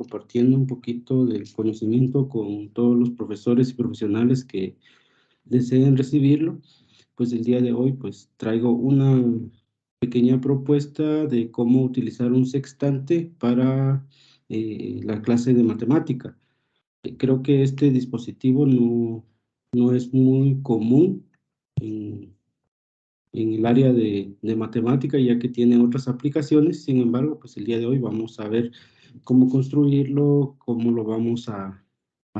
compartiendo un poquito del conocimiento con todos los profesores y profesionales que deseen recibirlo. Pues el día de hoy pues traigo una pequeña propuesta de cómo utilizar un sextante para la clase de matemática. Creo que este dispositivo no es muy común en el área de matemática, ya que tiene otras aplicaciones. Sin embargo, pues el día de hoy vamos a ver cómo construirlo, cómo lo vamos a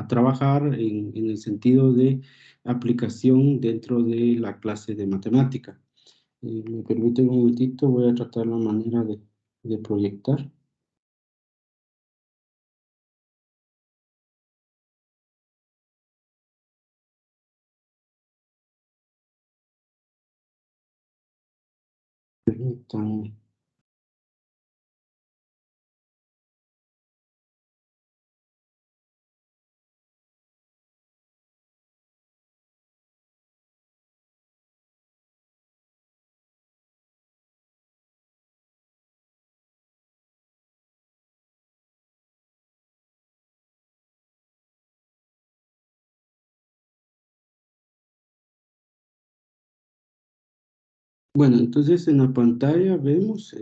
trabajar en el sentido de aplicación dentro de la clase de matemática. Me permite un momentito, voy a tratar la manera de proyectar. Permítanme. Bueno, entonces en la pantalla vemos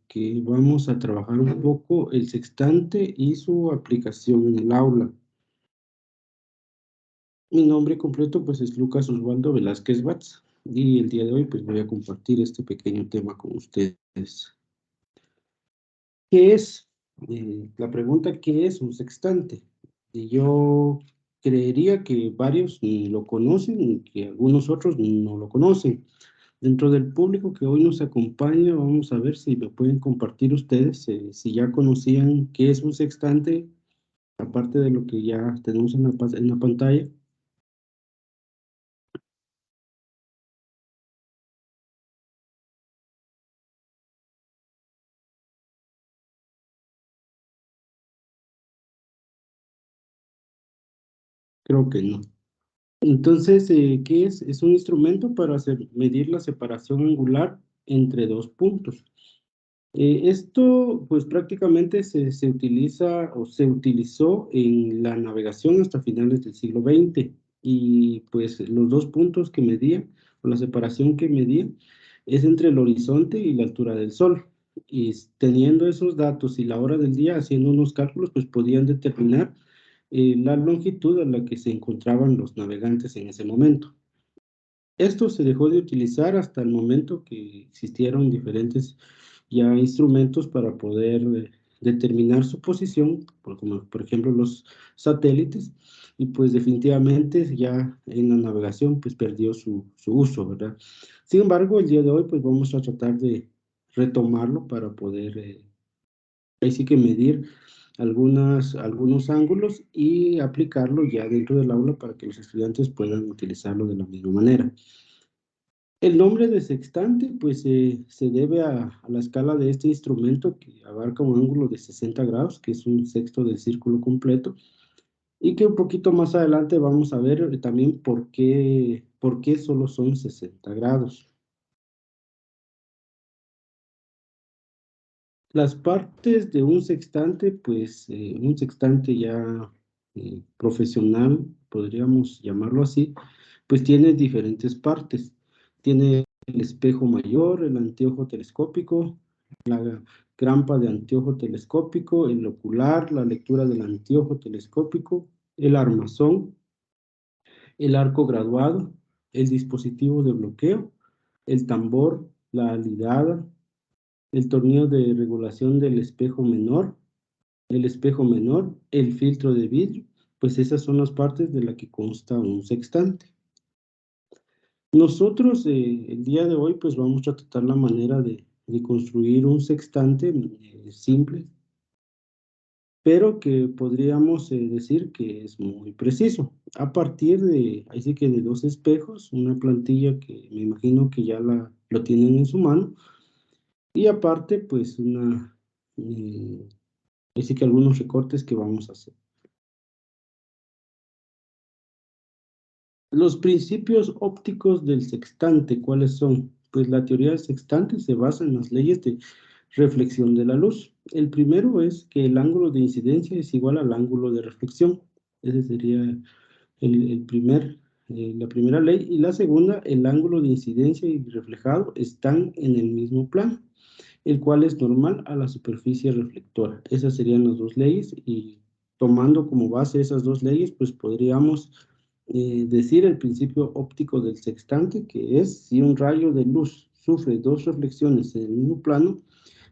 que vamos a trabajar un poco el sextante y su aplicación en el aula. Mi nombre completo pues es Lucas Osvaldo Velázquez Batz y el día de hoy pues voy a compartir este pequeño tema con ustedes. ¿Qué es? La pregunta, ¿qué es un sextante? Y yo creería que varios lo conocen y que algunos otros no lo conocen. Dentro del público que hoy nos acompaña, vamos a ver si me pueden compartir ustedes si ya conocían qué es un sextante, aparte de lo que ya tenemos en la pantalla. Creo que no. Entonces, ¿qué es? Es un instrumento para medir la separación angular entre dos puntos. Esto, pues prácticamente se utiliza o se utilizó en la navegación hasta finales del siglo XX. Y pues los dos puntos que medía, o la separación que medía, es entre el horizonte y la altura del sol. Y teniendo esos datos y la hora del día, haciendo unos cálculos, pues podían determinar la longitud a la que se encontraban los navegantes en ese momento. Esto se dejó de utilizar hasta el momento que existieron diferentes ya instrumentos para poder determinar su posición, como por ejemplo los satélites, y pues definitivamente ya en la navegación pues perdió su uso, ¿verdad? Sin embargo, el día de hoy pues vamos a tratar de retomarlo para poder ahí sí que medir algunos ángulos y aplicarlo ya dentro del aula para que los estudiantes puedan utilizarlo de la misma manera. El nombre de sextante, pues, se debe a la escala de este instrumento que abarca un ángulo de 60 grados, que es un sexto del círculo completo, y que un poquito más adelante vamos a ver también por qué solo son 60 grados. Las partes de un sextante, pues, un sextante ya profesional, podríamos llamarlo así, pues tiene diferentes partes. Tiene el espejo mayor, el anteojo telescópico, la grampa de anteojo telescópico, el ocular, la lectura del anteojo telescópico, el armazón, el arco graduado, el dispositivo de bloqueo, el tambor, la alidada, el tornillo de regulación del espejo menor, el filtro de vidrio, pues esas son las partes de la que consta un sextante. Nosotros el día de hoy pues vamos a tratar la manera de construir un sextante simple, pero que podríamos decir que es muy preciso. A partir de, ahí sí que de dos espejos, una plantilla que me imagino que ya lo tienen en su mano, y aparte pues ahí sí que algunos recortes que vamos a hacer. Los principios ópticos del sextante, ¿cuáles son? Pues la teoría del sextante se basa en las leyes de reflexión de la luz. El primero es que el ángulo de incidencia es igual al ángulo de reflexión. Ese sería la primera ley. Y la segunda, el ángulo de incidencia y reflejado están en el mismo plano, el cual es normal a la superficie reflectora. Esas serían las dos leyes, y tomando como base esas dos leyes, pues podríamos decir el principio óptico del sextante, que es si un rayo de luz sufre dos reflexiones en el mismo plano,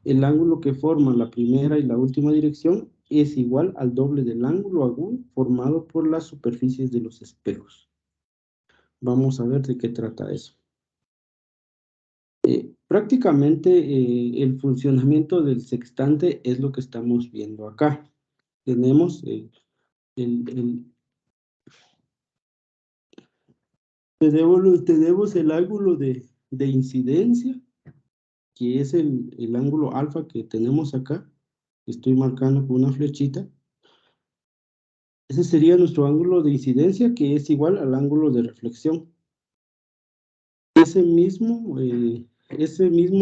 el ángulo que forma la primera y la última dirección es igual al doble del ángulo agudo formado por las superficies de los espejos. Vamos a ver de qué trata eso. Prácticamente el funcionamiento del sextante es lo que estamos viendo acá. Tenemos tenemos el ángulo de incidencia, que es el ángulo alfa que tenemos acá. Estoy marcando con una flechita. Ese sería nuestro ángulo de incidencia, que es igual al ángulo de reflexión. Ese mismo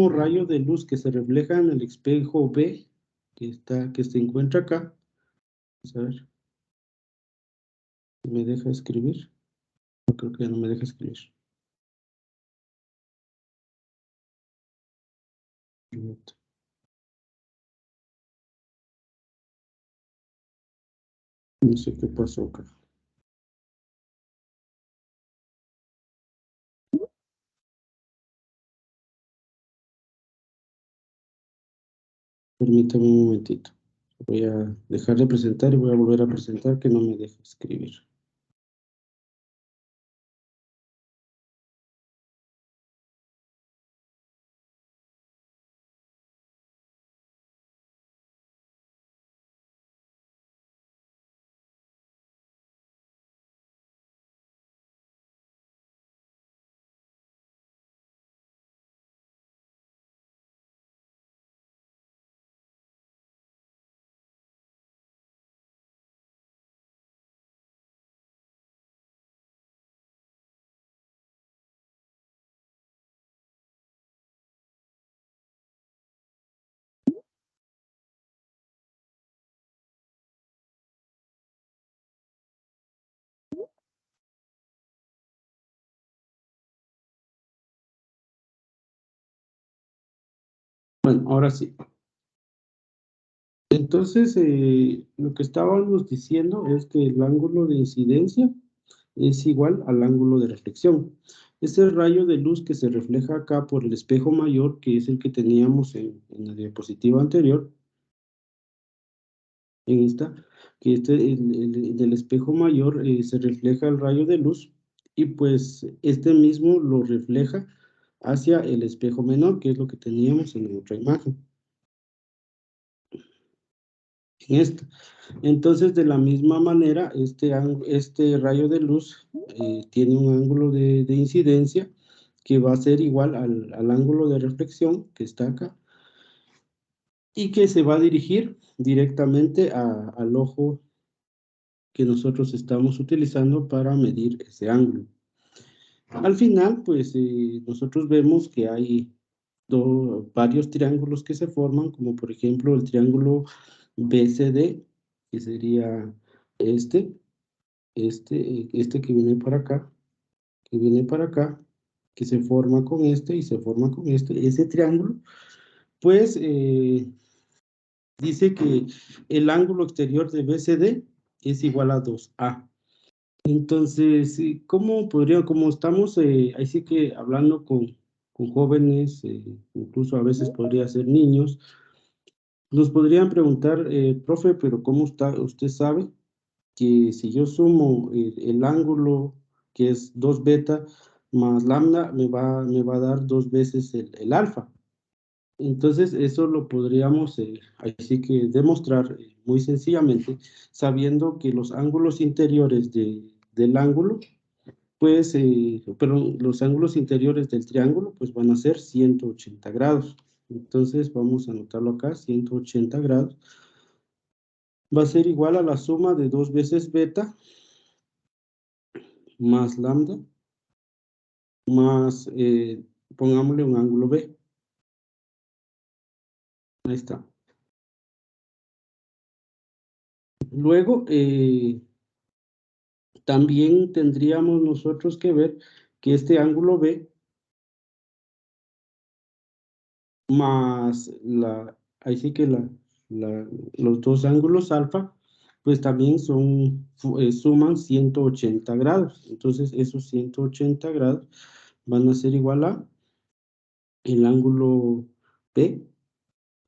rayo de luz que se refleja en el espejo B, que se encuentra acá. Vamos a ver si me deja escribir. No, creo que ya no me deja escribir. No sé qué pasó acá. Permítame un momentito. Voy a dejar de presentar y voy a volver a presentar, que no me deja escribir. Bueno, ahora sí. Entonces, lo que estábamos diciendo es que el ángulo de incidencia es igual al ángulo de reflexión. Ese rayo de luz que se refleja acá por el espejo mayor, que es el que teníamos en la diapositiva anterior, en esta, que del espejo mayor se refleja el rayo de luz, y pues este mismo lo refleja hacia el espejo menor, que es lo que teníamos en la otra imagen, en esta. Entonces, de la misma manera, este rayo de luz tiene un ángulo de incidencia que va a ser igual al ángulo de reflexión que está acá, y que se va a dirigir directamente al ojo que nosotros estamos utilizando para medir ese ángulo. Al final, pues nosotros vemos que hay varios triángulos que se forman, como por ejemplo el triángulo BCD, que sería este, este que viene para acá, que viene para acá, que se forma con este y se forma con este. Ese triángulo, pues dice que el ángulo exterior de BCD es igual a 2A. Entonces, como estamos ahí sí que hablando con jóvenes, incluso a veces podría ser niños, nos podrían preguntar, profe, pero ¿cómo usted sabe que si yo sumo el ángulo, que es 2 beta más lambda, me va a dar 2 veces el alfa? Entonces, eso lo podríamos así que demostrar muy sencillamente, sabiendo que los ángulos interiores del ángulo, pues, perdón, los ángulos interiores del triángulo, pues van a ser 180 grados. Entonces, vamos a anotarlo acá, 180 grados. Va a ser igual a la suma de 2 veces beta más lambda más, pongámosle un ángulo B. Ahí está. Luego, también tendríamos nosotros que ver que este ángulo B más ahí sí que los dos ángulos alfa, pues también suman 180 grados. Entonces, esos 180 grados van a ser igual a el ángulo B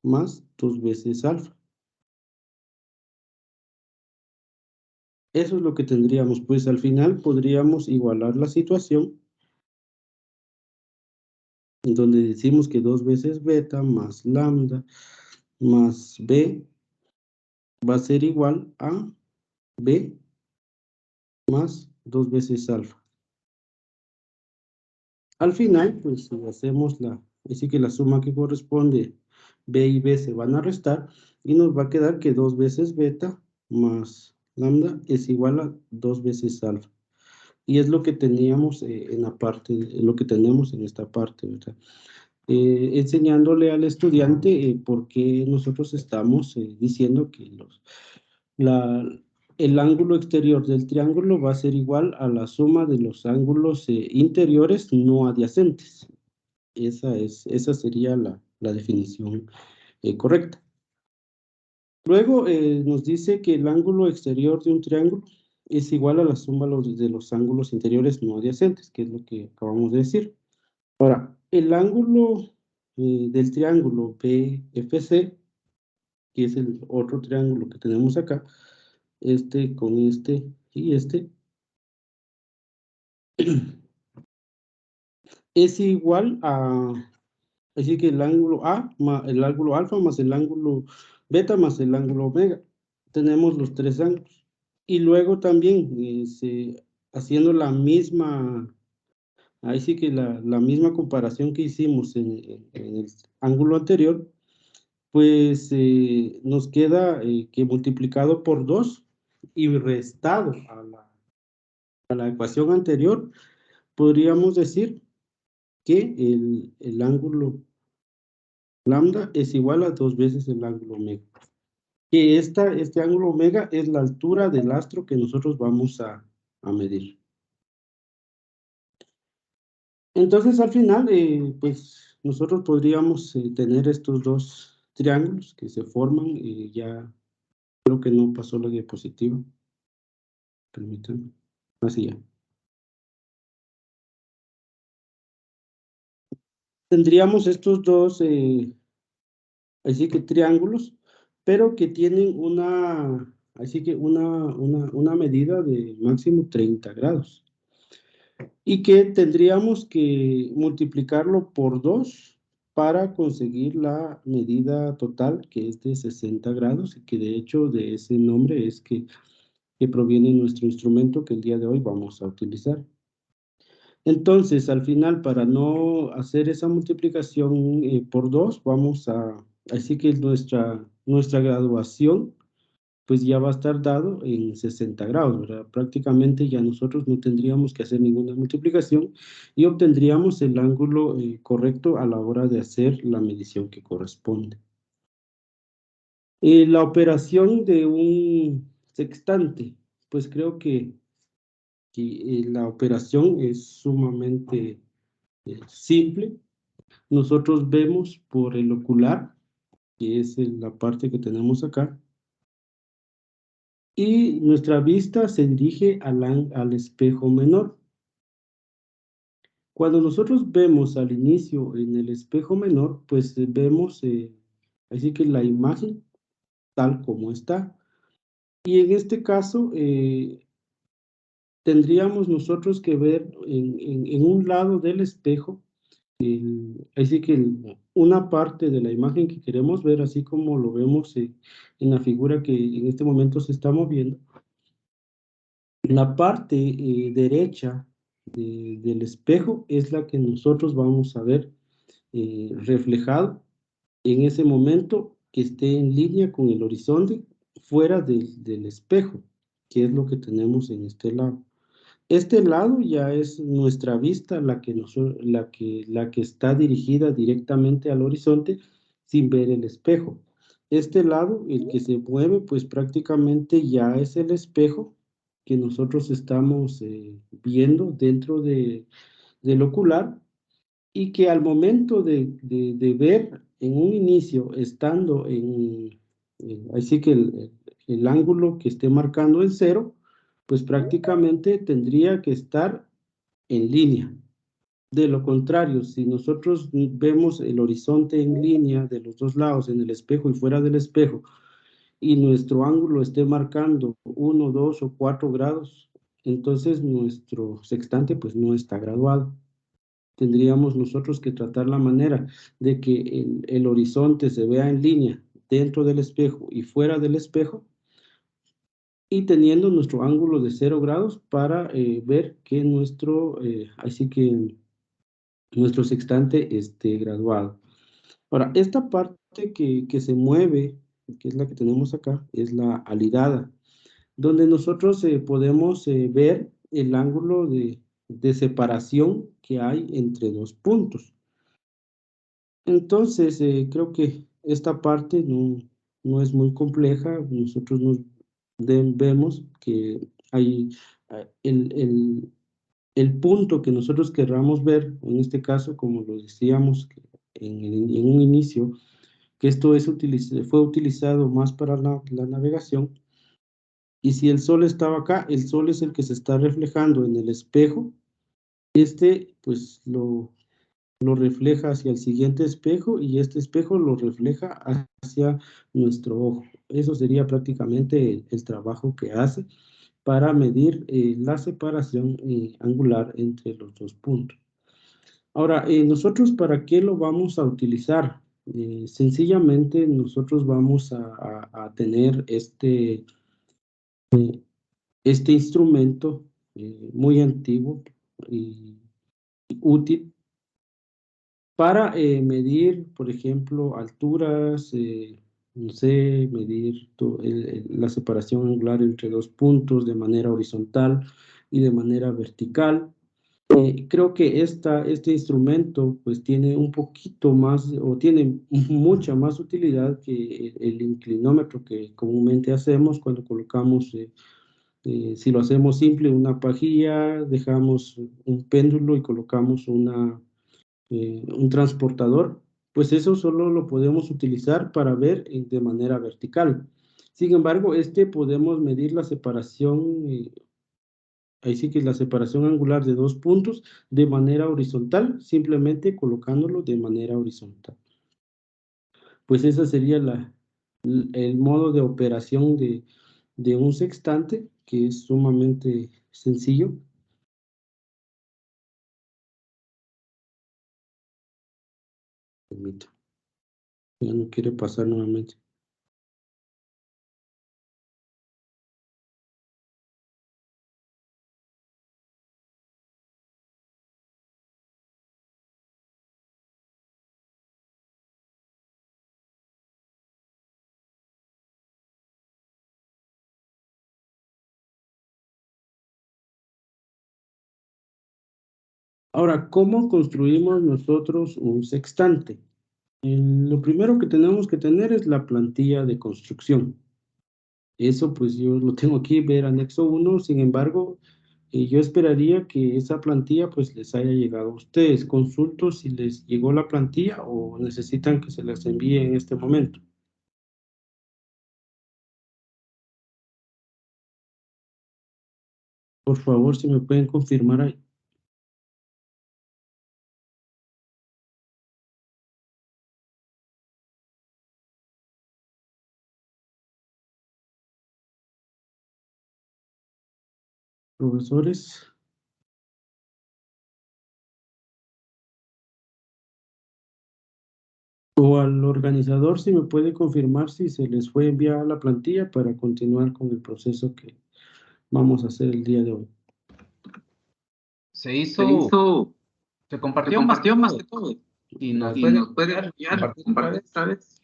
más 2 veces alfa. Eso es lo que tendríamos, pues al final podríamos igualar la situación en donde decimos que 2 veces beta más lambda más B va a ser igual a B más 2 veces alfa. Al final, pues si hacemos así que la suma que corresponde, B y B se van a restar y nos va a quedar que 2 veces beta más lambda es igual a 2 veces alfa. Y es lo que teníamos en la parte, lo que tenemos en esta parte, ¿verdad? Enseñándole al estudiante por qué nosotros estamos diciendo que la, el ángulo exterior del triángulo va a ser igual a la suma de los ángulos interiores no adyacentes. Esa sería la definición correcta. Luego nos dice que el ángulo exterior de un triángulo es igual a la suma de los ángulos interiores no adyacentes, que es lo que acabamos de decir. Ahora, el ángulo del triángulo BFC, que es el otro triángulo que tenemos acá, este con este y este, es igual a, así que el ángulo A, el ángulo alfa más el ángulo beta más el ángulo omega. Tenemos los tres ángulos. Y luego también, haciendo la misma, ahí sí que la misma comparación que hicimos en el ángulo anterior, pues nos queda que multiplicado por 2 y restado a la ecuación anterior, podríamos decir que el ángulo lambda es igual a 2 veces el ángulo omega. Que este ángulo omega es la altura del astro que nosotros vamos a medir. Entonces, al final, pues nosotros podríamos tener estos dos triángulos que se forman y ya creo que no pasó la diapositiva. Permítanme. Así ya. Tendríamos estos dos, así que triángulos, pero que tienen así que una medida de máximo 30 grados. Y que tendríamos que multiplicarlo por 2 para conseguir la medida total, que es de 60 grados, y que de hecho de ese nombre es que proviene nuestro instrumento que el día de hoy vamos a utilizar. Entonces, al final, para no hacer esa multiplicación por 2, así que nuestra graduación, pues ya va a estar dado en 60 grados, ¿verdad? Prácticamente ya nosotros no tendríamos que hacer ninguna multiplicación y obtendríamos el ángulo correcto a la hora de hacer la medición que corresponde. La operación de un sextante, pues creo que la operación es sumamente simple. Nosotros vemos por el ocular, que es la parte que tenemos acá, y nuestra vista se dirige al espejo menor. Cuando nosotros vemos al inicio en el espejo menor, pues vemos así que la imagen tal como está. Y en este caso tendríamos nosotros que ver en un lado del espejo, así que una parte de la imagen que queremos ver, así como lo vemos en la figura que en este momento se está moviendo. La parte derecha del espejo es la que nosotros vamos a ver reflejado en ese momento que esté en línea con el horizonte fuera del espejo, que es lo que tenemos en este lado. Este lado ya es nuestra vista, la que está dirigida directamente al horizonte, sin ver el espejo. Este lado, el que se mueve, pues prácticamente ya es el espejo que nosotros estamos viendo dentro del ocular, y que al momento de ver en un inicio, estando así que el ángulo que esté marcando el cero, pues prácticamente tendría que estar en línea. De lo contrario, si nosotros vemos el horizonte en línea de los dos lados, en el espejo y fuera del espejo, y nuestro ángulo esté marcando 1, 2 o 4 grados, entonces nuestro sextante pues no está graduado. Tendríamos nosotros que tratar la manera de que el horizonte se vea en línea dentro del espejo y fuera del espejo, y teniendo nuestro ángulo de 0 grados para ver que así que nuestro sextante esté graduado. Ahora, esta parte que se mueve, que es la que tenemos acá, es la alidada, donde nosotros podemos ver el ángulo de separación que hay entre dos puntos. Entonces, creo que esta parte no es muy compleja. Nosotros vemos que hay el punto que nosotros querramos ver, en este caso, como lo decíamos en un inicio, que esto fue utilizado más para la navegación. Y si el sol estaba acá, el sol es el que se está reflejando en el espejo. Pues lo refleja hacia el siguiente espejo, y este espejo lo refleja hacia nuestro ojo. Eso sería prácticamente el trabajo que hace para medir la separación angular entre los dos puntos. Ahora, ¿nosotros para qué lo vamos a utilizar? Sencillamente nosotros vamos a tener este instrumento muy antiguo y útil para medir, por ejemplo, alturas, no sé, medir la separación angular entre dos puntos de manera horizontal y de manera vertical. Creo que este instrumento pues tiene un poquito más, o tiene mucha más utilidad que el inclinómetro que comúnmente hacemos cuando colocamos, si lo hacemos simple, una pajilla, dejamos un péndulo y colocamos un transportador, pues eso solo lo podemos utilizar para ver de manera vertical. Sin embargo, podemos medir la separación, ahí sí que es la separación angular de dos puntos de manera horizontal, simplemente colocándolo de manera horizontal. Pues ese sería el modo de operación de un sextante, que es sumamente sencillo. Permito. Ya no quiere pasar nuevamente. Ahora, ¿cómo construimos nosotros un sextante? Lo primero que tenemos que tener es la plantilla de construcción. Eso pues yo lo tengo aquí, ver anexo 1. Sin embargo, yo esperaría que esa plantilla pues les haya llegado a ustedes. Consulto si les llegó la plantilla o necesitan que se las envíe en este momento. Por favor, si me pueden confirmar ahí. Profesores. O al organizador, si me puede confirmar si se les fue enviada la plantilla para continuar con el proceso que vamos a hacer el día de hoy. Se Se hizo, hizo, se se compartió más que compartió más todo. que todo. Y nos Y puede nos puede compartir otra compartir vez. otra vez.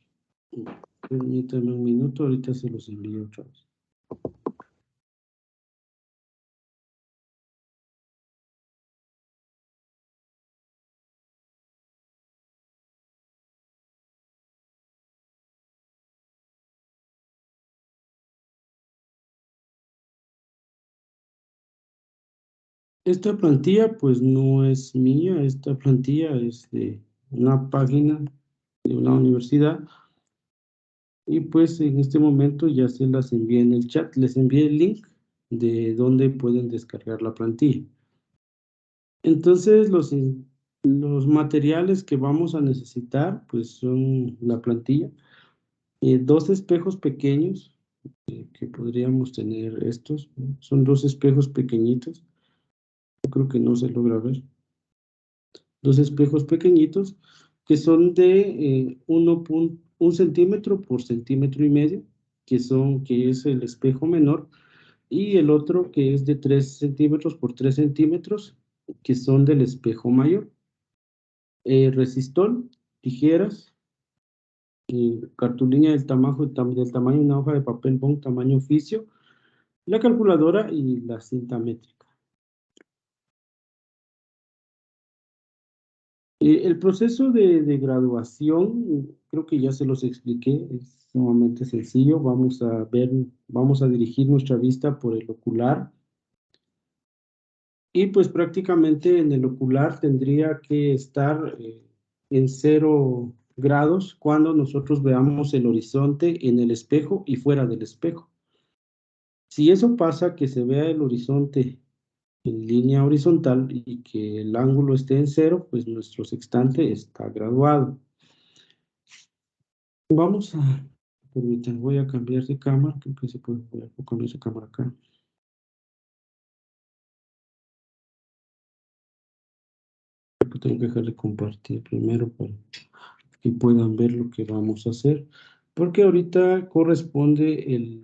Permítame un minuto, ahorita se los envío otra vez. Esta plantilla pues no es mía, esta plantilla es de una página de una universidad y pues en este momento ya se las envié en el chat, les envié el link de donde pueden descargar la plantilla. Entonces los materiales que vamos a necesitar pues son la plantilla, dos espejos pequeños que podríamos tener estos, ¿no? Son dos espejos pequeñitos, yo creo que no se logra ver. Dos espejos pequeñitos que son de 1 centímetro por centímetro y medio, que es el espejo menor, y el otro que es de 3 centímetros por 3 centímetros, que son del espejo mayor. Resistol, tijeras, cartulina del tamaño de una hoja de papel bond, tamaño oficio, la calculadora y la cinta métrica. El proceso de graduación, creo que ya se los expliqué, es sumamente sencillo. Vamos a dirigir nuestra vista por el ocular y pues prácticamente en el ocular tendría que estar en 0 grados cuando nosotros veamos el horizonte en el espejo y fuera del espejo. Si eso pasa, que se vea el horizonte en línea horizontal y que el ángulo esté en 0, pues nuestro sextante está graduado. Permítanme, voy a cambiar de cámara, creo que se puede, voy a cambiar de cámara acá. Creo que tengo que dejar de compartir primero para que puedan ver lo que vamos a hacer, porque ahorita corresponde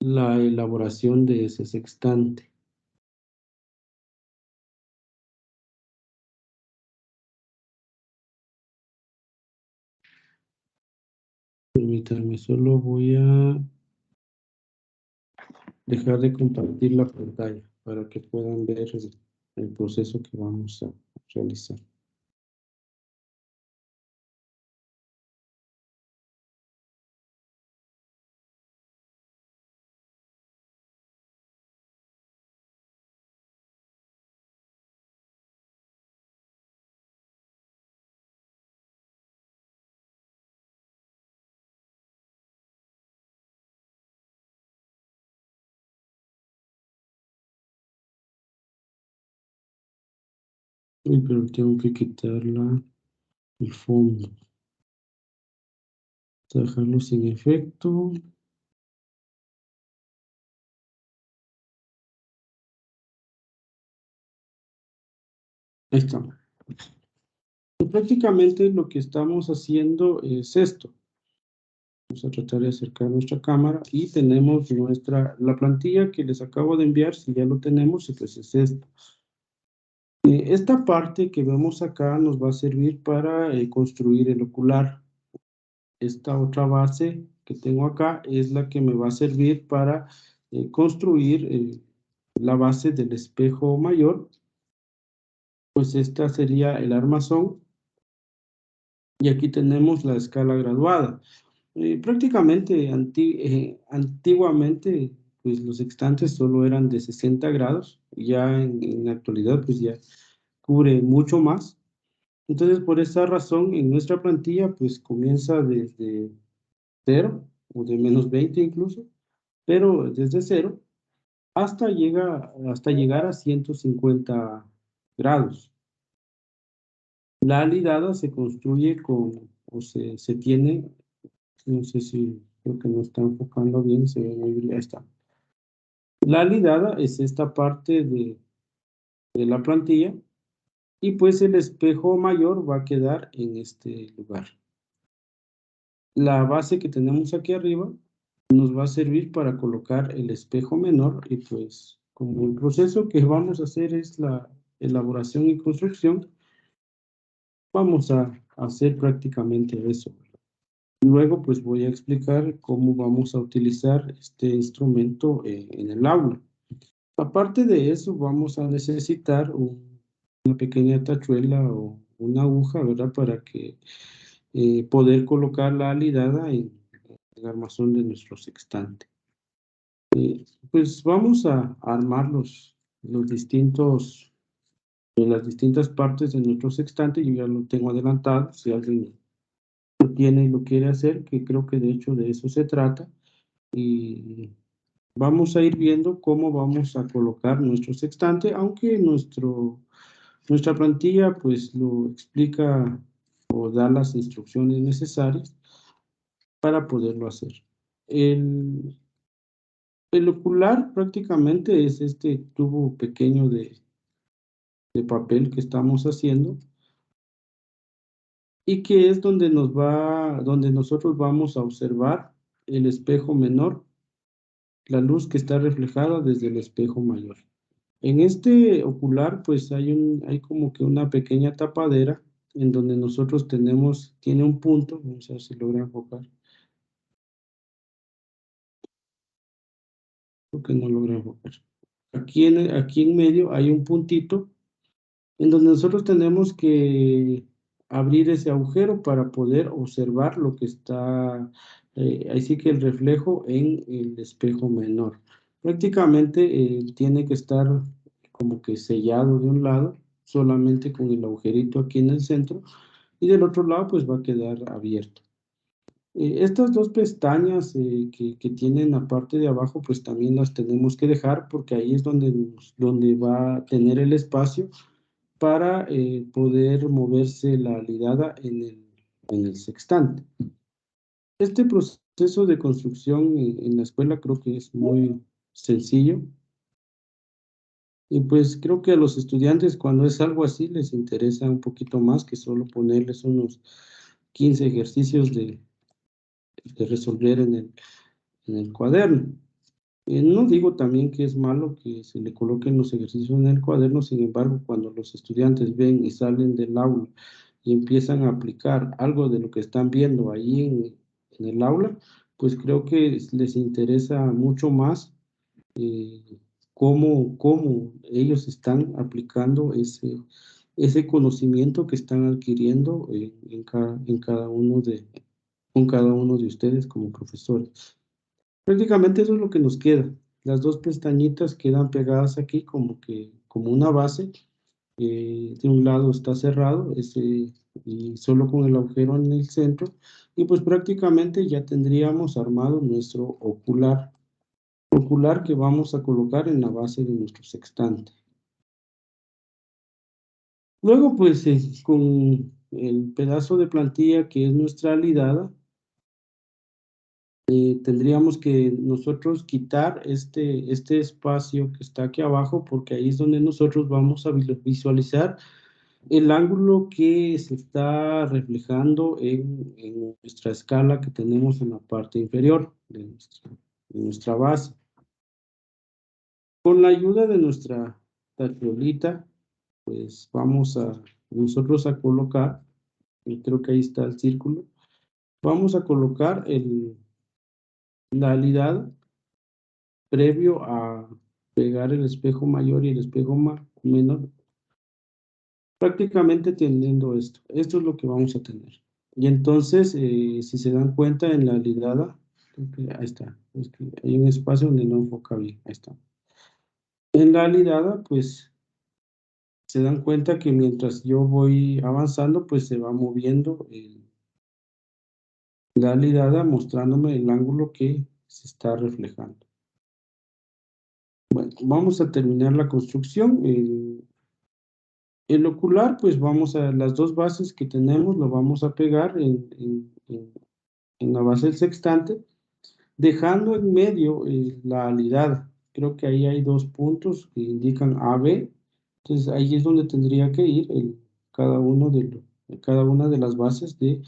la elaboración de ese sextante. Permítanme, solo voy a dejar de compartir la pantalla para que puedan ver el proceso que vamos a realizar. Uy, pero tengo que quitar el fondo, dejarlo sin efecto. Ahí está. Prácticamente lo que estamos haciendo es esto. Vamos a tratar de acercar nuestra cámara y tenemos la plantilla que les acabo de enviar. Si ya lo tenemos, pues es esto. Esta parte que vemos acá nos va a servir para construir el ocular. Esta otra base que tengo acá es la que me va a servir para construir la base del espejo mayor. Pues esta sería el armazón. Y aquí tenemos la escala graduada. Prácticamente antiguamente, pues los sextantes solo eran de 60 grados. Ya en la actualidad, pues ya cubre mucho más. Entonces, por esa razón, en nuestra plantilla, pues comienza desde 0 o de -20 incluso, pero desde 0 hasta llegar a 150 grados. La alidada se construye se tiene, no sé si creo que no está enfocando bien, se ve muy bien, ahí está. La alidada es esta parte de la plantilla y pues el espejo mayor va a quedar en este lugar. La base que tenemos aquí arriba nos va a servir para colocar el espejo menor y pues como el proceso que vamos a hacer es la elaboración y construcción, vamos a hacer prácticamente eso. Luego pues voy a explicar cómo vamos a utilizar este instrumento en el aula. Aparte de eso vamos a necesitar una pequeña tachuela o una aguja, ¿verdad? Para que poder colocar la alidada en el armazón de nuestro sextante. Pues vamos a armar las distintas partes de nuestro sextante. Yo ya lo tengo adelantado, si alguien lo tiene y lo quiere hacer, que creo que de hecho de eso se trata. Y vamos a ir viendo cómo vamos a colocar nuestro sextante, aunque nuestra plantilla pues lo explica o da las instrucciones necesarias para poderlo hacer. El ocular prácticamente es este tubo pequeño de papel que estamos haciendo y que es donde donde nosotros vamos a observar el espejo menor, la luz que está reflejada desde el espejo mayor. En este ocular, pues hay como que una pequeña tapadera en donde nosotros tiene un punto, vamos a ver si logra enfocar. Creo que no logra enfocar. Aquí en medio hay un puntito en donde nosotros tenemos que abrir ese agujero para poder observar lo que está, ahí sí que el reflejo en el espejo menor. Prácticamente tiene que estar como que sellado de un lado, solamente con el agujerito aquí en el centro, y del otro lado pues va a quedar abierto. Estas dos pestañas que tienen la parte de abajo, pues también las tenemos que dejar porque ahí es donde va a tener el espacio para poder moverse la lidada en el sextante. Este proceso de construcción en la escuela creo que es muy sencillo y pues creo que a los estudiantes cuando es algo así les interesa un poquito más que solo ponerles unos 15 ejercicios de resolver en el cuaderno. No digo también que es malo que se le coloquen los ejercicios en el cuaderno, sin embargo, cuando los estudiantes ven y salen del aula y empiezan a aplicar algo de lo que están viendo ahí en el aula, pues creo que les interesa mucho más eh, cómo ellos están aplicando ese conocimiento que están adquiriendo con cada uno de ustedes como profesores. Prácticamente eso es lo que nos queda. Las dos pestañitas quedan pegadas aquí como una base. De un lado está cerrado y solo con el agujero en el centro. Y pues prácticamente ya tendríamos armado nuestro ocular que vamos a colocar en la base de nuestro sextante. Luego pues con el pedazo de plantilla que es nuestra alidada, tendríamos que nosotros quitar este espacio que está aquí abajo, porque ahí es donde nosotros vamos a visualizar el ángulo que se está reflejando en nuestra escala que tenemos en la parte inferior de nuestra base. Con la ayuda de nuestra tachuelita, pues vamos nosotros a colocar, y creo que ahí está el círculo, vamos a colocar la alidad previo a pegar el espejo mayor y el espejo menor, prácticamente teniendo esto. Esto es lo que vamos a tener. Y entonces, si se dan cuenta en la lidada, ahí está, es que hay un espacio donde no enfoca bien, ahí está. En la lidada, pues, se dan cuenta que mientras yo voy avanzando, pues se va moviendo la lidada mostrándome el ángulo que se está reflejando. Bueno, vamos a terminar la construcción. El ocular, pues vamos a las dos bases que tenemos, lo vamos a pegar en la base del sextante, dejando en medio la alidada. Creo que ahí hay dos puntos que indican AB, entonces ahí es donde tendría que ir cada una de las bases de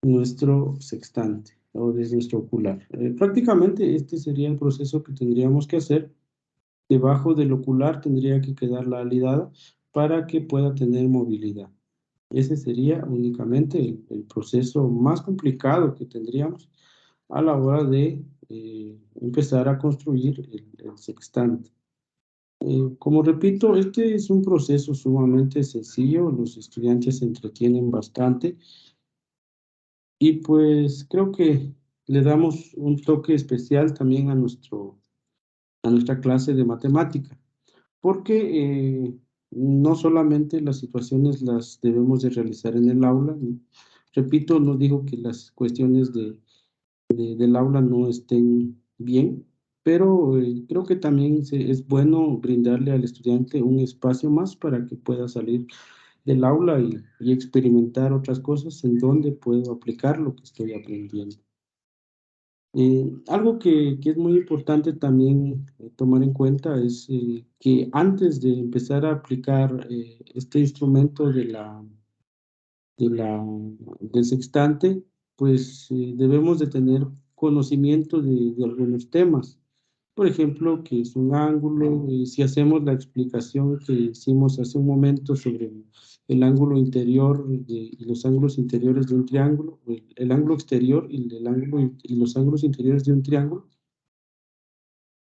nuestro sextante o de nuestro ocular. Prácticamente este sería el proceso que tendríamos que hacer. Debajo del ocular tendría que quedar la alidada para que pueda tener movilidad. Ese sería únicamente el proceso más complicado que tendríamos a la hora de empezar a construir el sextante. Como repito, este es un proceso sumamente sencillo, los estudiantes se entretienen bastante y pues creo que le damos un toque especial también a nuestra clase de matemática. porque no solamente las situaciones las debemos de realizar en el aula. Repito, no digo que las cuestiones del aula no estén bien, pero creo que también es bueno brindarle al estudiante un espacio más para que pueda salir del aula y experimentar otras cosas en donde puedo aplicar lo que estoy aprendiendo. Algo que es muy importante también tomar en cuenta es que antes de empezar a aplicar este instrumento del sextante, pues debemos de tener conocimiento de algunos temas. Por ejemplo, qué es un ángulo. Si hacemos la explicación que hicimos hace un momento sobre el ángulo interior y los ángulos interiores de un triángulo, el ángulo exterior y los ángulos interiores de un triángulo,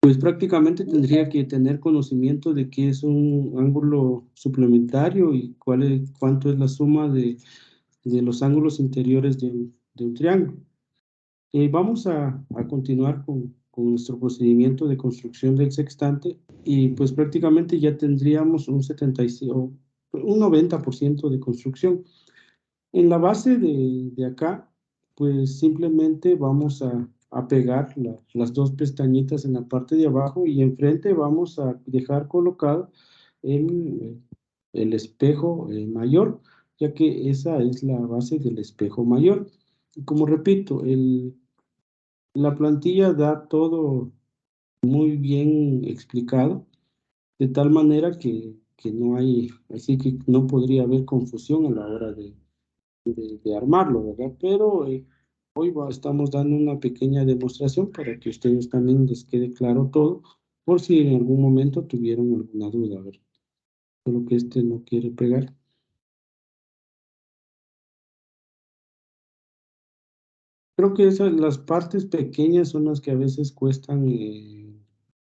pues prácticamente tendría que tener conocimiento de qué es un ángulo suplementario y cuánto es la suma de los ángulos interiores de un triángulo. Vamos a continuar con nuestro procedimiento de construcción del sextante y pues prácticamente ya tendríamos un 75, un 90% de construcción. En la base de acá, pues simplemente vamos a pegar las dos pestañitas en la parte de abajo y enfrente vamos a dejar colocado el, el espejo mayor, ya que esa es la base del espejo mayor. Y como repito, la plantilla da todo muy bien explicado, de tal manera que no hay, así que no podría haber confusión a la hora de armarlo, ¿verdad? Pero hoy estamos dando una pequeña demostración para que a ustedes también les quede claro todo, por si en algún momento tuvieron alguna duda, ¿verdad? Solo que este no quiere pegar. Creo que las partes pequeñas son las que a veces cuestan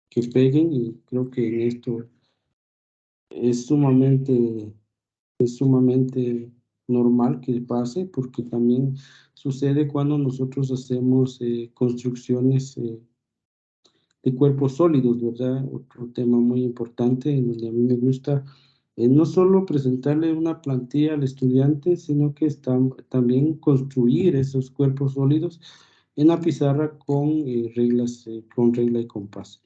que peguen, y creo que en esto es sumamente normal que pase, porque también sucede cuando nosotros hacemos construcciones de cuerpos sólidos, ¿verdad? Otro tema muy importante en donde a mí me gusta no solo presentarle una plantilla al estudiante, sino que también construir esos cuerpos sólidos en la pizarra con con regla y compás.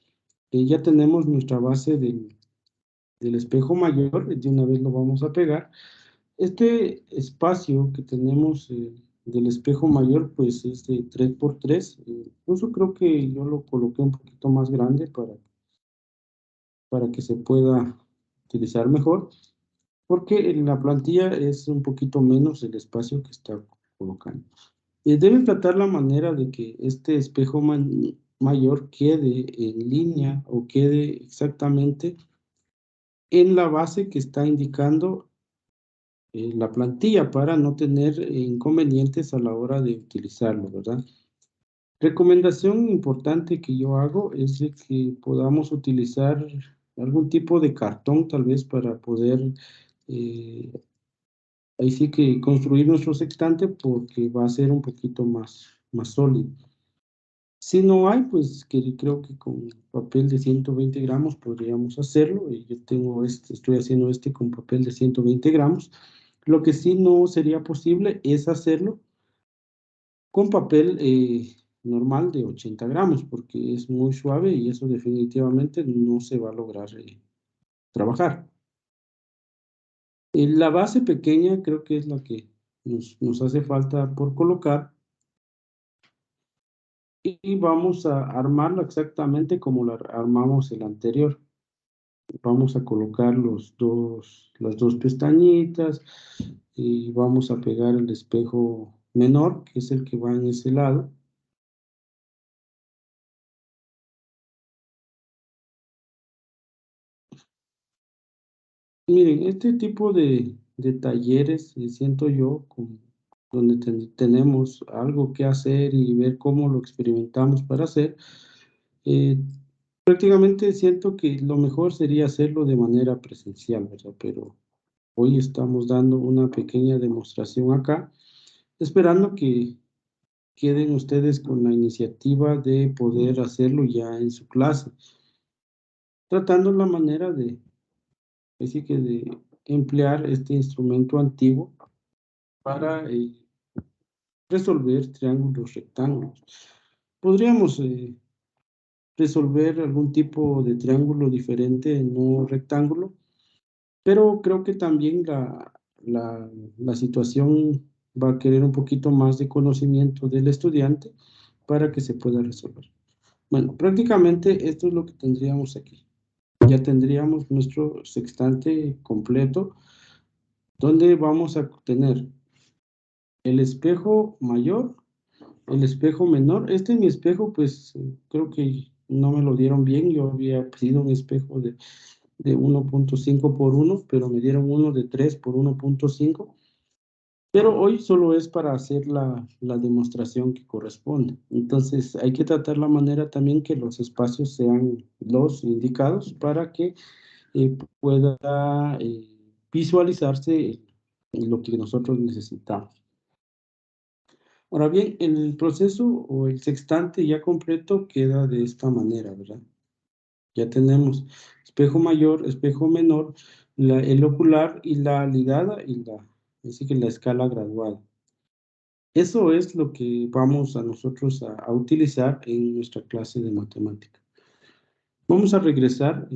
Ya tenemos nuestra base del espejo mayor, de una vez lo vamos a pegar. Este espacio que tenemos del espejo mayor, pues es de 3 por 3. Incluso creo que yo lo coloqué un poquito más grande para que se pueda utilizar mejor, porque en la plantilla es un poquito menos el espacio que está colocando. Deben tratar la manera de que este espejo mayor quede en línea o quede exactamente en la base que está indicando la plantilla, para no tener inconvenientes a la hora de utilizarlo, ¿verdad? Recomendación importante que yo hago es de que podamos utilizar algún tipo de cartón, tal vez, para poder eh, ahí sí que construir nuestro sextante, porque va a ser un poquito más sólido. Si no hay, pues creo que con papel de 120 gramos podríamos hacerlo. Yo estoy haciendo este con papel de 120 gramos. Lo que sí no sería posible es hacerlo con papel normal de 80 gramos, porque es muy suave y eso definitivamente no se va a lograr trabajar. La base pequeña creo que es la que nos hace falta por colocar, y vamos a armarla exactamente como la armamos el anterior. Vamos a colocar las dos pestañitas y vamos a pegar el espejo menor, que es el que va en ese lado. Miren, este tipo de talleres, siento yo, donde tenemos algo que hacer y ver cómo lo experimentamos para hacer, eh, prácticamente siento que lo mejor sería hacerlo de manera presencial, ¿verdad? Pero hoy estamos dando una pequeña demostración acá, esperando que queden ustedes con la iniciativa de poder hacerlo ya en su clase. tratando la manera de, así que de emplear este instrumento antiguo para resolver triángulos rectángulos. Podríamos resolver algún tipo de triángulo diferente, no rectángulo, pero creo que también la situación va a querer un poquito más de conocimiento del estudiante para que se pueda resolver. Bueno, prácticamente esto es lo que tendríamos aquí. Ya tendríamos nuestro sextante completo, donde vamos a tener el espejo mayor, el espejo menor. Este mi espejo, pues creo que no me lo dieron bien. Yo había pedido un espejo de 1.5 por 1, pero me dieron uno de 3 por 1.5. Pero hoy solo es para hacer la demostración que corresponde. Entonces hay que tratar la manera también que los espacios sean los indicados para que pueda visualizarse lo que nosotros necesitamos. Ahora bien, el proceso o el sextante ya completo queda de esta manera, ¿verdad? Ya tenemos espejo mayor, espejo menor, el ocular y la alidada y así que la escala graduada. Eso es lo que vamos a nosotros a utilizar en nuestra clase de matemática. Vamos a regresar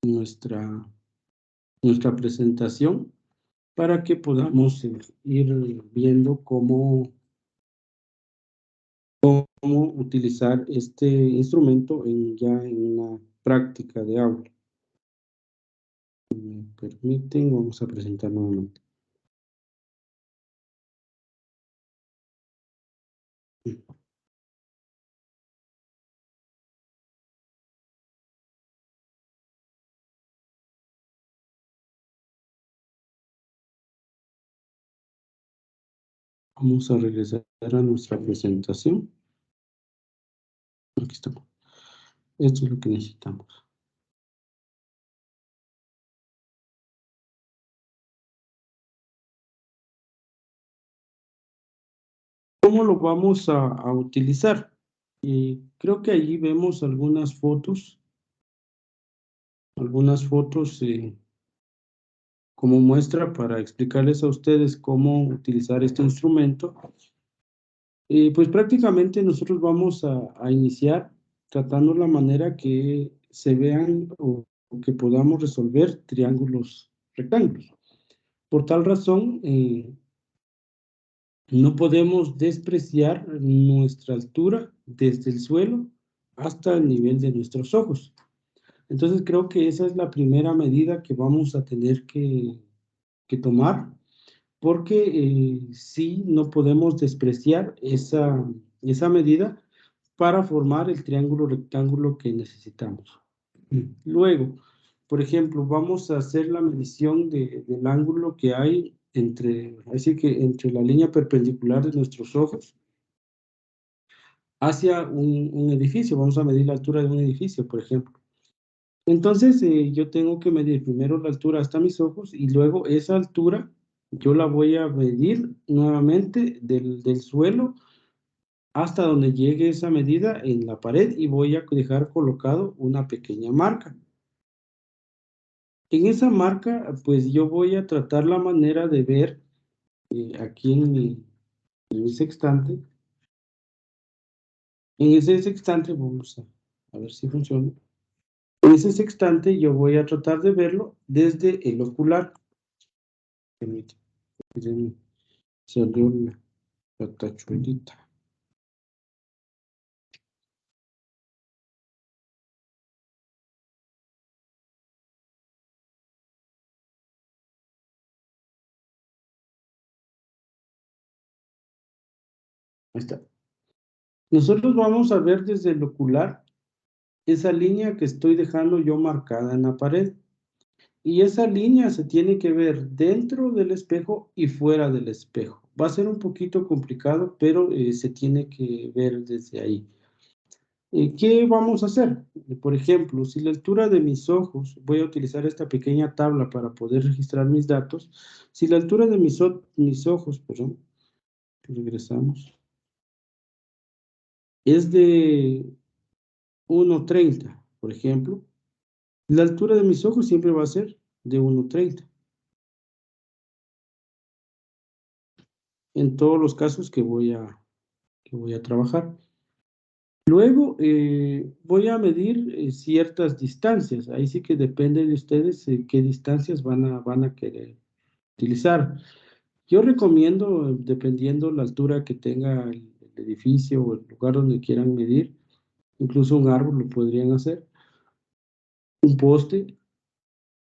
nuestra presentación para que podamos ir viendo cómo utilizar este instrumento ya en una práctica de aula. Si me permiten, vamos a presentar nuevamente. Vamos a regresar a nuestra presentación. Aquí estamos. Esto es lo que necesitamos. ¿Cómo lo vamos a utilizar? Creo que allí vemos algunas fotos como muestra para explicarles a ustedes cómo utilizar este instrumento. Pues prácticamente nosotros vamos a iniciar tratando la manera que se vean o que podamos resolver triángulos rectángulos. Por tal razón, no podemos despreciar nuestra altura desde el suelo hasta el nivel de nuestros ojos. Entonces creo que esa es la primera medida que vamos a tener que tomar, porque sí no podemos despreciar esa medida para formar el triángulo rectángulo que necesitamos. Luego, por ejemplo, vamos a hacer la medición del ángulo que hay así que entre la línea perpendicular de nuestros ojos hacia un edificio. Vamos a medir la altura de un edificio, por ejemplo. Entonces, yo tengo que medir primero la altura hasta mis ojos y luego esa altura yo la voy a medir nuevamente del suelo hasta donde llegue esa medida en la pared y voy a dejar colocado una pequeña marca. En esa marca, pues yo voy a tratar la manera de ver aquí en mi sextante. En ese sextante, vamos a ver si funciona. En ese sextante yo voy a tratar de verlo desde el ocular. Permíteme, salió la tachuelita. Ahí está. Nosotros vamos a ver desde el ocular esa línea que estoy dejando yo marcada en la pared. Y esa línea se tiene que ver dentro del espejo y fuera del espejo. Va a ser un poquito complicado, pero se tiene que ver desde ahí. ¿Qué vamos a hacer? Por ejemplo, si la altura de mis ojos, voy a utilizar esta pequeña tabla para poder registrar mis datos. Si la altura de mis ojos, perdón, regresamos, es de 1.30. por ejemplo, la altura de mis ojos siempre va a ser de 1,30. En todos los casos que voy a trabajar. Luego voy a medir ciertas distancias. Ahí sí que depende de ustedes qué distancias van a querer utilizar. Yo recomiendo, dependiendo la altura que tenga el edificio o el lugar donde quieran medir, incluso un árbol lo podrían hacer, un poste,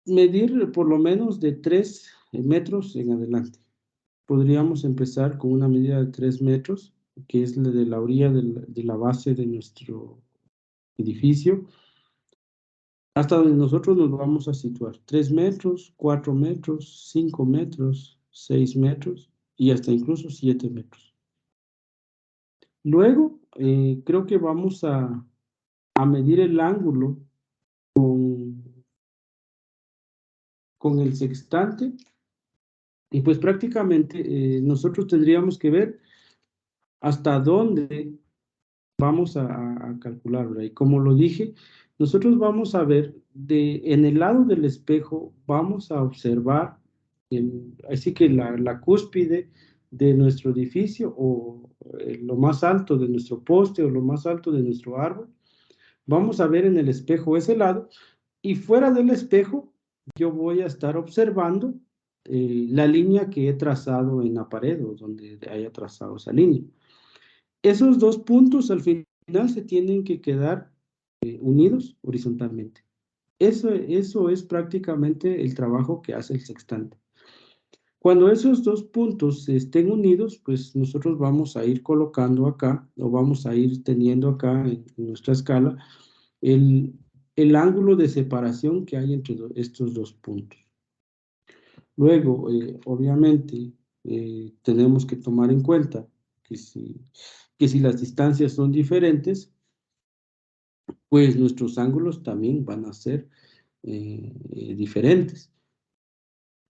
medir por lo menos de 3 metros en adelante. Podríamos empezar con una medida de 3 metros, que es la de la orilla de la base de nuestro edificio, hasta donde nosotros nos vamos a situar. 3 metros, 4 metros, 5 metros, 6 metros y hasta incluso 7 metros. Luego, creo que vamos a medir el ángulo con el sextante y pues prácticamente nosotros tendríamos que ver hasta dónde vamos a calcular, ¿verdad? Y como lo dije, nosotros vamos a ver en el lado del espejo, vamos a observar así que la cúspide de nuestro edificio o lo más alto de nuestro poste o lo más alto de nuestro árbol. Vamos a ver en el espejo ese lado y fuera del espejo yo voy a estar observando la línea que he trazado en la pared o donde haya trazado esa línea. Esos dos puntos al final se tienen que quedar unidos horizontalmente. Eso es prácticamente el trabajo que hace el sextante. Cuando esos dos puntos estén unidos, pues nosotros vamos a ir colocando acá, o vamos a ir teniendo acá en nuestra escala, el ángulo de separación que hay entre estos dos puntos. Luego, obviamente, tenemos que tomar en cuenta que si las distancias son diferentes, pues nuestros ángulos también van a ser diferentes.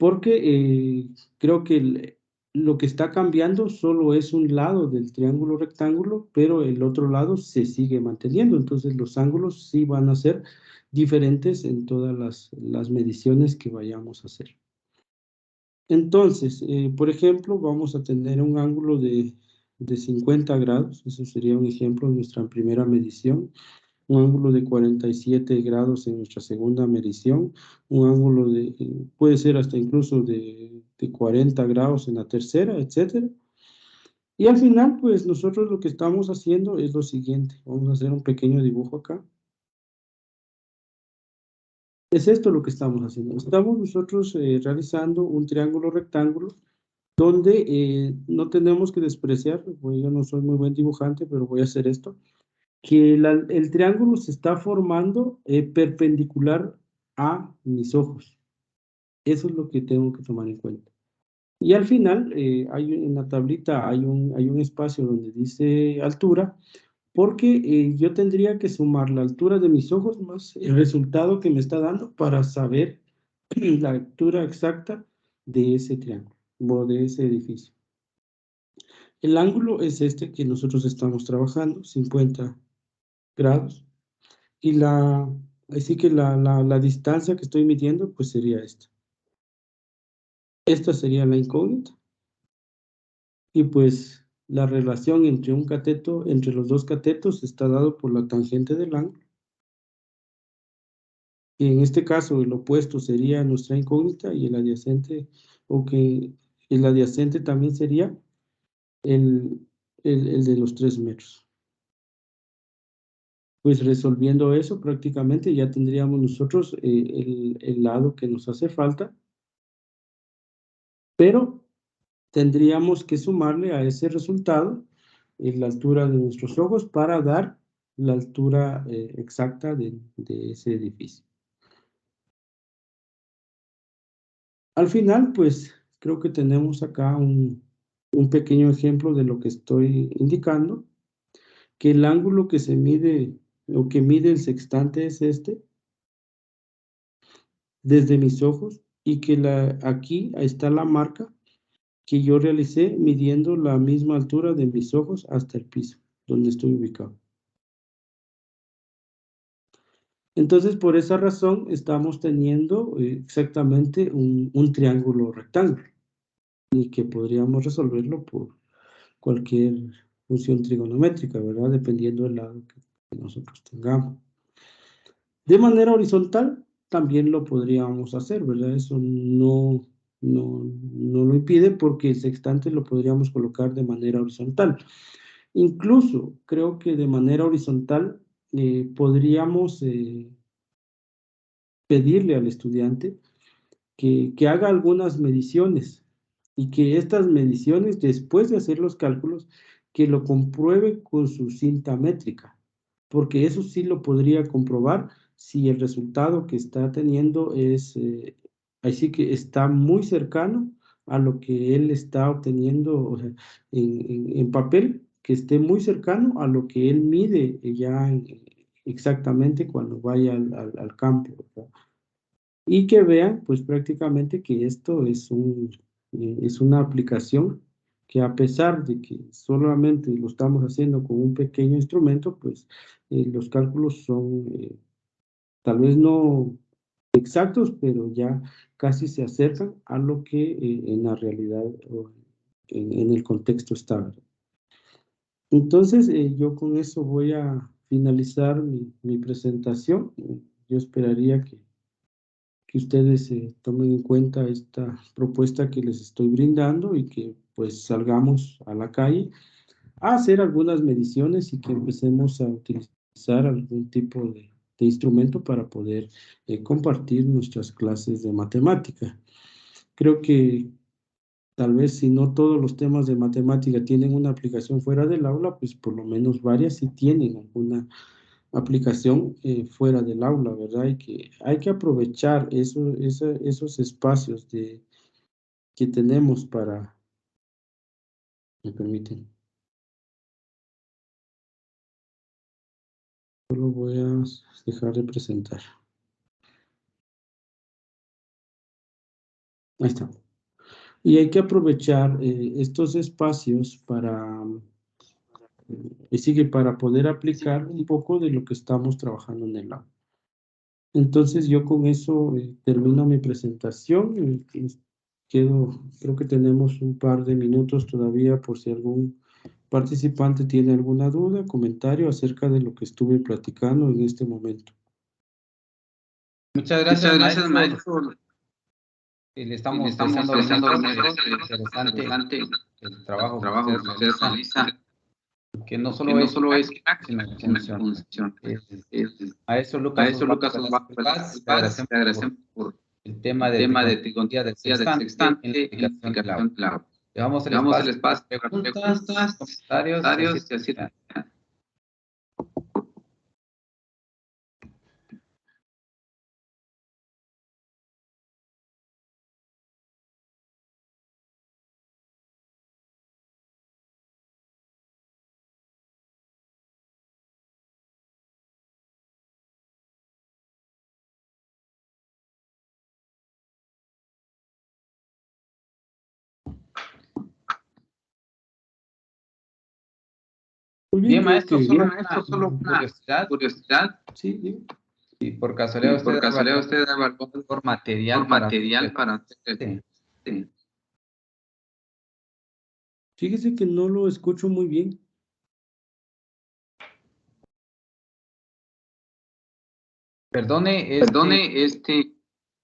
Porque creo que lo que está cambiando solo es un lado del triángulo rectángulo, pero el otro lado se sigue manteniendo. Entonces los ángulos sí van a ser diferentes en todas las mediciones que vayamos a hacer. Entonces, por ejemplo, vamos a tener un ángulo de 50 grados. Eso sería un ejemplo de nuestra primera medición. Un ángulo de 47 grados en nuestra segunda medición, un ángulo puede ser hasta incluso de 40 grados en la tercera, etcétera. Y al final, pues nosotros lo que estamos haciendo es lo siguiente. Vamos a hacer un pequeño dibujo acá. Es esto lo que estamos haciendo. Estamos nosotros realizando un triángulo rectángulo donde no tenemos que despreciar, pues yo no soy muy buen dibujante, pero voy a hacer esto, que el triángulo se está formando perpendicular a mis ojos. Eso es lo que tengo que tomar en cuenta. Y al final, en la tablita hay un espacio donde dice altura, porque yo tendría que sumar la altura de mis ojos más el resultado que me está dando para saber la altura exacta de ese triángulo o de ese edificio. El ángulo es este que nosotros estamos trabajando, 50 grados. Y así que la distancia que estoy midiendo, pues sería esta. Esta sería la incógnita. Y pues la relación entre entre los dos catetos está dado por la tangente del ángulo. Y en este caso, el opuesto sería nuestra incógnita y el adyacente, o que el adyacente también sería el de los 3 metros. Pues resolviendo eso, prácticamente ya tendríamos nosotros el lado que nos hace falta, pero tendríamos que sumarle a ese resultado la altura de nuestros ojos para dar la altura exacta de ese edificio. Al final, pues creo que tenemos acá un pequeño ejemplo de lo que estoy indicando, que el ángulo que se mide o que mide el sextante es este, desde mis ojos, y que aquí está la marca que yo realicé midiendo la misma altura de mis ojos hasta el piso, donde estoy ubicado. Entonces, por esa razón, estamos teniendo exactamente un triángulo rectángulo y que podríamos resolverlo por cualquier función trigonométrica, ¿verdad? Dependiendo del lado que nosotros tengamos. De manera horizontal, también lo podríamos hacer, ¿verdad? Eso no lo impide porque el sextante lo podríamos colocar de manera horizontal. Incluso creo que de manera horizontal podríamos pedirle al estudiante que haga algunas mediciones y que estas mediciones, después de hacer los cálculos, que lo compruebe con su cinta métrica, porque eso sí lo podría comprobar si el resultado que está teniendo es, así que está muy cercano a lo que él está obteniendo, o sea, en papel, que esté muy cercano a lo que él mide ya exactamente cuando vaya al campo, ¿verdad? Y que vean, pues prácticamente que esto es una aplicación que a pesar de que solamente lo estamos haciendo con un pequeño instrumento, pues los cálculos son tal vez no exactos, pero ya casi se acercan a lo que en la realidad o en el contexto está, ¿verdad? Entonces, yo con eso voy a finalizar mi presentación. Yo esperaría que ustedes tomen en cuenta esta propuesta que les estoy brindando y que pues salgamos a la calle a hacer algunas mediciones y que empecemos a utilizar algún tipo de instrumento para poder compartir nuestras clases de matemática. Creo que tal vez si no todos los temas de matemática tienen una aplicación fuera del aula, pues por lo menos varias sí tienen alguna aplicación fuera del aula, ¿verdad? Y que hay que aprovechar esos espacios que tenemos para, me permiten, solo voy a dejar de presentar. Ahí está. Y hay que aprovechar estos espacios para poder aplicar un poco de lo que estamos trabajando en el aula. Entonces yo con eso termino mi presentación. Creo que tenemos un par de minutos todavía por si algún participante tiene alguna duda, comentario acerca de lo que estuve platicando en este momento. Muchas gracias, maestro. Y le estamos deseando lo mejor, interesante el trabajo que usted realiza, que no solo es sino función. Maestro Lucas Osvaldo Paz, te agradecemos por el tema de tecnología del sextante en la aplicación del aula. Llevamos el espacio para preguntas, comentarios y así. Muy Bien, creo maestro, solo una curiosidad. Sí, bien. Y por casualidad usted ha evaluado por material para hacer. Sí. Fíjese que no lo escucho muy bien. Perdone,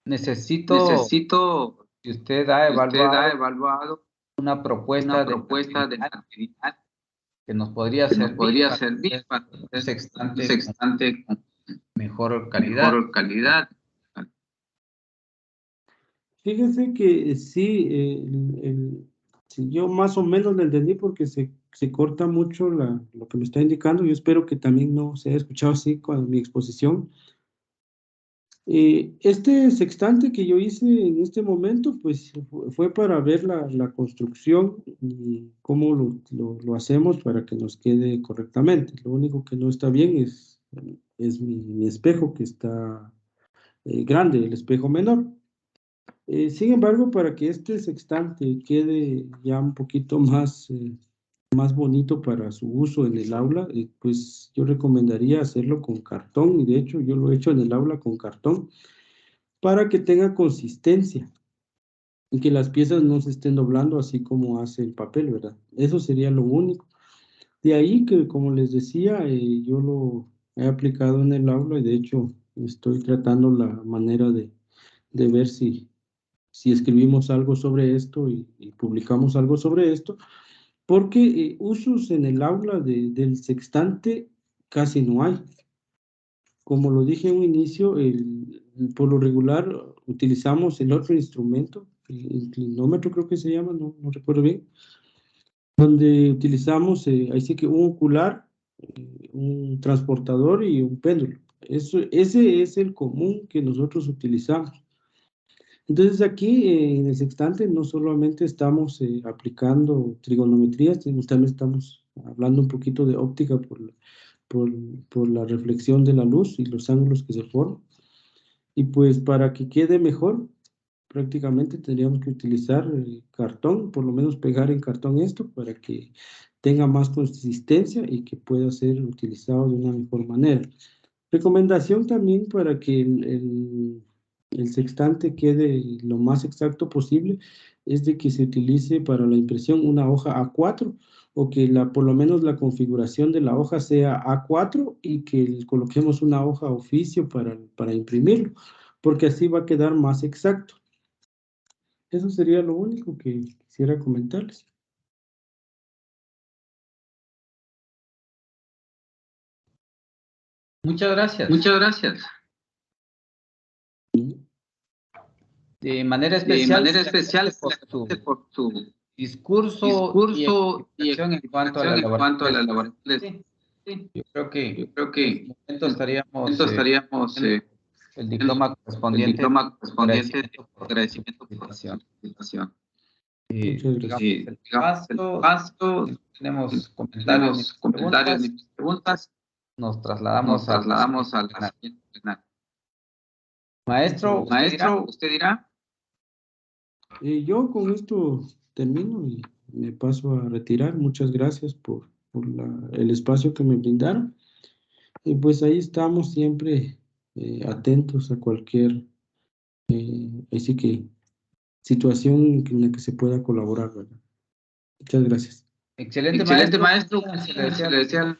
necesito si usted ha evaluado una propuesta de material que nos podría servir para un sextante con mejor calidad. Fíjese que sí, sí, yo más o menos lo entendí porque se corta mucho lo que me está indicando. Yo espero que también no se haya escuchado así con mi exposición. Este sextante que yo hice en este momento, pues fue para ver la construcción y cómo lo hacemos para que nos quede correctamente. Lo único que no está bien es mi espejo que está grande, el espejo menor. Sin embargo, para que este sextante quede ya un poquito más más bonito para su uso en el aula, pues yo recomendaría hacerlo con cartón, y de hecho yo lo he hecho en el aula con cartón, para que tenga consistencia y que las piezas no se estén doblando así como hace el papel, ¿verdad? Eso sería lo único. De ahí que, como les decía, yo lo he aplicado en el aula y de hecho estoy tratando la manera de ver si escribimos algo sobre esto y publicamos algo sobre esto, porque usos en el aula del sextante casi no hay. Como lo dije en un inicio, por lo regular utilizamos el otro instrumento, el inclinómetro creo que se llama, no recuerdo bien, donde utilizamos, ahí sí que un ocular, un transportador y un péndulo. Ese es el común que nosotros utilizamos. Entonces aquí en el sextante no solamente estamos aplicando trigonometría, sino también estamos hablando un poquito de óptica por, por la reflexión de la luz y los ángulos que se forman. Y pues para que quede mejor, prácticamente tendríamos que utilizar cartón, por lo menos pegar en cartón esto para que tenga más consistencia y que pueda ser utilizado de una mejor manera. Recomendación también para que el sextante quede lo más exacto posible es de que se utilice para la impresión una hoja A4 o que por lo menos la configuración de la hoja sea A4 y que coloquemos una hoja oficio para imprimirlo, porque así va a quedar más exacto. Eso sería lo único que quisiera comentarles. Muchas gracias. Muchas gracias. De manera De especial, manera especial, por tu discurso y explicación en cuanto a la elaboración. Sí. Yo creo que Yo creo que en este momento estaríamos en el diploma correspondiente, agradecimiento por tu agradecimiento por participación. su participación. Muchas gracias. Digamos el paso, tenemos comentarios ni preguntas, nos trasladamos al siguiente final. Maestro, Maestro, usted dirá. Yo con esto termino y me paso a retirar. Muchas gracias por el espacio que me brindaron. Y pues ahí estamos siempre atentos a cualquier así que situación en la que se pueda colaborar, ¿verdad? Muchas gracias. excelente Excelente maestro. maestro. Se le desea Se le desea